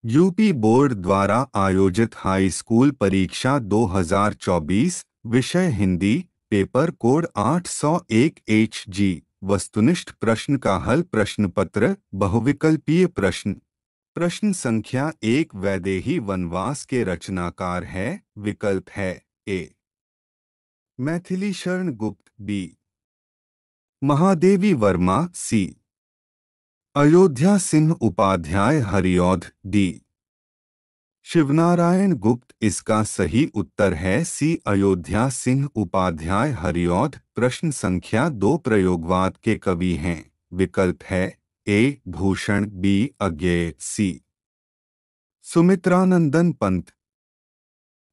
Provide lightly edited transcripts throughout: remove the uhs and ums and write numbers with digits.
UP board द्वारा आयोजित high school परीक्षा 2024, विषय हिंदी, पेपर कोड 801 HG। वस्तुनिष्ठ प्रश्न का हल। प्रश्न पत्र बहुविकल्पीय प्रश्न। प्रश्न संख्या 1, वैदेही वनवास के रचनाकार है। विकल्प है ए मैथिली शरण गुप्त, बी महादेवी वर्मा, सी अयोध्या सिंह उपाध्याय हरिऔध, डी शिवनारायण गुप्त। इसका सही उत्तर है सी अयोध्या सिंह उपाध्याय हरिऔध। प्रश्न संख्या 2, प्रयोगवाद के कवि हैं। विकल्प है ए भूषण, बी अज्ञेय, सी सुमित्रानंदन पंत,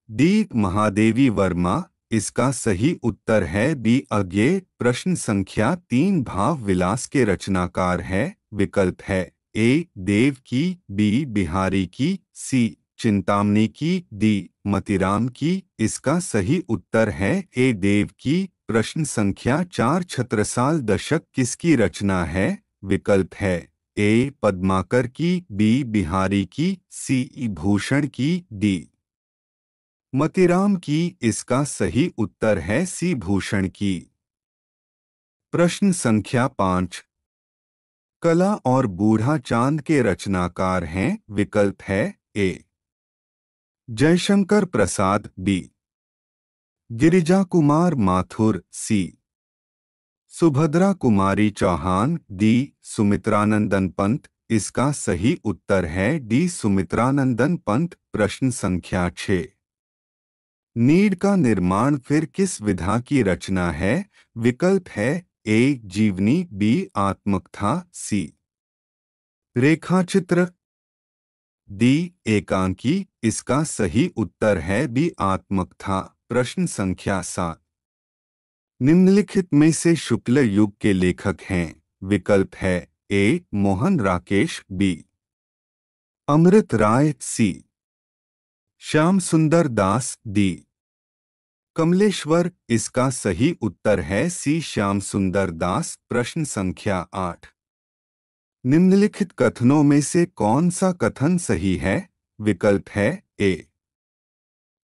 डी महादेवी वर्मा। इसका सही उत्तर है बी अज्ञेय। प्रश्न संख्या 3, भाव विलास के रचनाकार है। विकल्प है ए देव की, बी बिहारी की, सी चिंतामणि की, डी मतीराम की। इसका सही उत्तर है ए देव की। प्रश्न संख्या 4, छत्रसाल दशक किसकी रचना है। विकल्प है ए पद्माकर की, बी बिहारी की, सी भूषण की, डी मतीराम की। इसका सही उत्तर है सी भूषण की। प्रश्न संख्या 5, कला और बूढ़ा चांद के रचनाकार हैं। विकल्प है ए जयशंकर प्रसाद, बी गिरिजा कुमार माथुर, सी सुभद्रा कुमारी चौहान, डी सुमित्रानंदन पंत। इसका सही उत्तर है डी सुमित्रानंदन पंत। प्रश्न संख्या 6, नीड का निर्माण फिर किस विधा की रचना है। विकल्प है ए जीवनी, बी आत्मकथा, सी रेखाचित्र, डी एकांकी। इसका सही उत्तर है बी आत्मकथा। प्रश्न संख्या 7, निम्नलिखित में से शुक्ल युग के लेखक हैं। विकल्प है ए मोहन राकेश, बी अमृत राय, सी श्याम सुंदर दास, डी कमलेश्वर। इसका सही उत्तर है सी श्याम सुंदर दास। प्रश्न संख्या 8, निम्नलिखित कथनों में से कौन सा कथन सही है। विकल्प है ए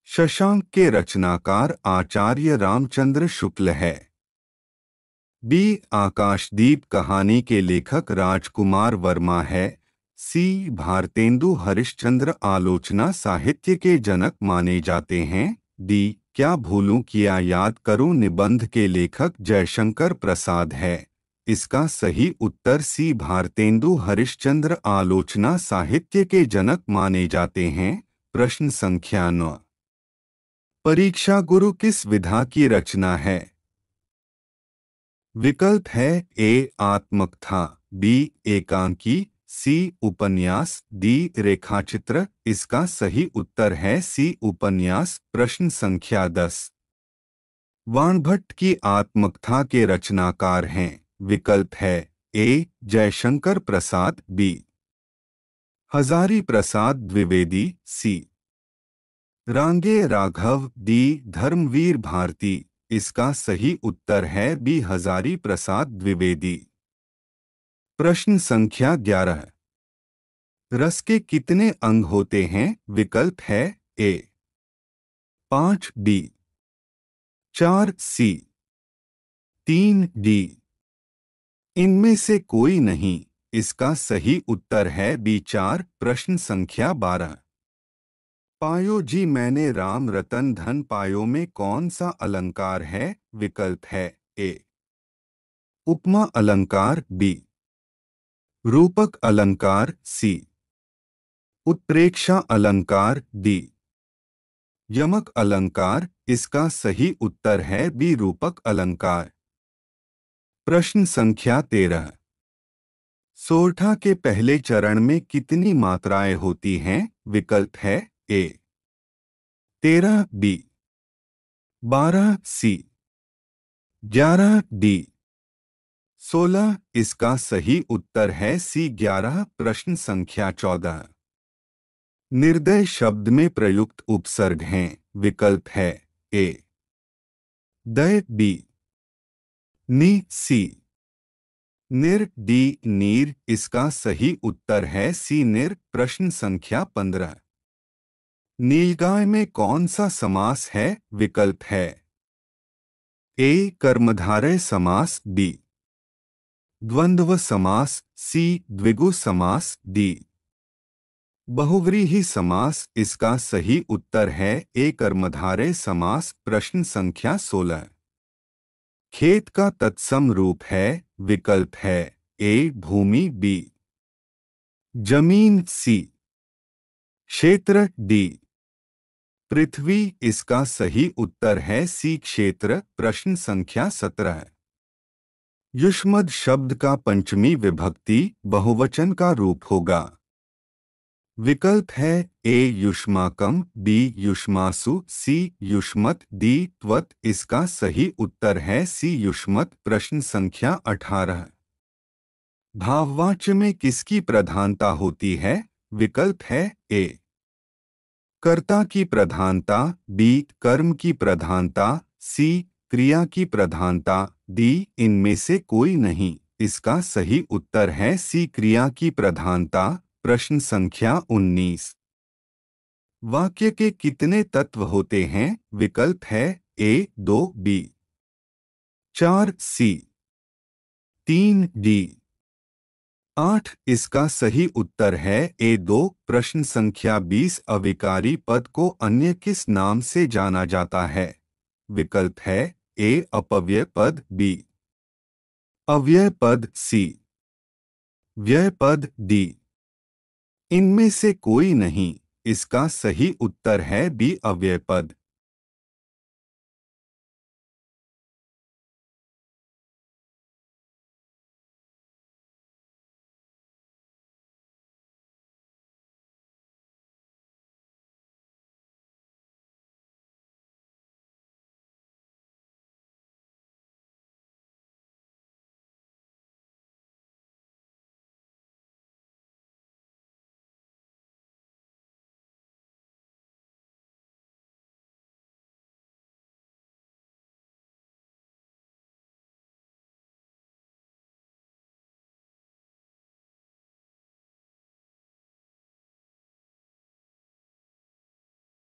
शशांक के रचनाकार आचार्य रामचंद्र शुक्ल है, बी आकाशदीप कहानी के लेखक राजकुमार वर्मा है, सी भारतेंदु हरिश्चंद्र आलोचना साहित्य के जनक माने जाते हैं, डी क्या भूलूं किया याद करूं निबंध के लेखक जयशंकर प्रसाद है। इसका सही उत्तर सी भारतेंदु हरिश्चंद्र आलोचना साहित्य के जनक माने जाते हैं। प्रश्न संख्या 9, परीक्षा गुरु किस विधा की रचना है। विकल्प है ए आत्मकथा, बी एकांकी, सी उपन्यास, डी रेखाचित्र। इसका सही उत्तर है सी उपन्यास। प्रश्न संख्या 10, वाणभट्ट की आत्मकथा के रचनाकार हैं। विकल्प है ए जयशंकर प्रसाद, बी हजारी प्रसाद द्विवेदी, सी रांगे राघव, डी धर्मवीर भारती। इसका सही उत्तर है बी हजारी प्रसाद द्विवेदी। प्रश्न संख्या 11, रस के कितने अंग होते हैं। विकल्प है ए 5, बी 4, सी 3, डी इनमें से कोई नहीं। इसका सही उत्तर है बी 4। प्रश्न संख्या 12, पायो जी मैंने राम रतन धन पायो में कौन सा अलंकार है। विकल्प है ए उपमा अलंकार, बी रूपक अलंकार, सी उत्प्रेक्षा अलंकार, डी यमक अलंकार। इसका सही उत्तर है बी रूपक अलंकार। प्रश्न संख्या 13, सोरठा के पहले चरण में कितनी मात्राएं होती हैं। विकल्प है ए 13, बी 12, सी 11, डी 16। इसका सही उत्तर है सी 11। प्रश्न संख्या 14, निर्दय शब्द में प्रयुक्त उपसर्ग हैं। विकल्प है ए दय, बी नि, सी निर डी नीर इसका सही उत्तर है सी निर। प्रश्न संख्या 15। नीलगाय में कौन सा समास है? विकल्प है ए कर्मधारय समास, बी द्वंद्व समास, सी द्विगु समास, डी बहुव्रीहि समास। इसका सही उत्तर है ए कर्मधारय समास। प्रश्न संख्या 16। खेत का तत्सम रूप है? विकल्प है ए भूमि, बी जमीन, सी क्षेत्र, डी पृथ्वी। इसका सही उत्तर है सी क्षेत्र। प्रश्न संख्या 17। युष्मद् शब्द का पंचमी विभक्ति बहुवचन का रूप होगा। विकल्प है ए युष्माकम, बी युष्मासु, सी युष्मत, डी त्वत। इसका सही उत्तर है सी युष्मत। प्रश्न संख्या 18। भाववाच्य में किसकी प्रधानता होती है? विकल्प है ए कर्ता की प्रधानता, बी कर्म की प्रधानता, सी क्रिया की प्रधानता, डी इनमें से कोई नहीं। इसका सही उत्तर है सी क्रिया की प्रधानता। प्रश्न संख्या 19। वाक्य के कितने तत्व होते हैं? विकल्प है ए 2, बी 4, सी 3, डी 8। इसका सही उत्तर है ए 2। प्रश्न संख्या 20। अविकारी पद को अन्य किस नाम से जाना जाता है? विकल्प है ए अपव्यय पद, बी अव्यय पद, सी व्यय पद, डी इनमें से कोई नहीं। इसका सही उत्तर है बी अव्यय पद।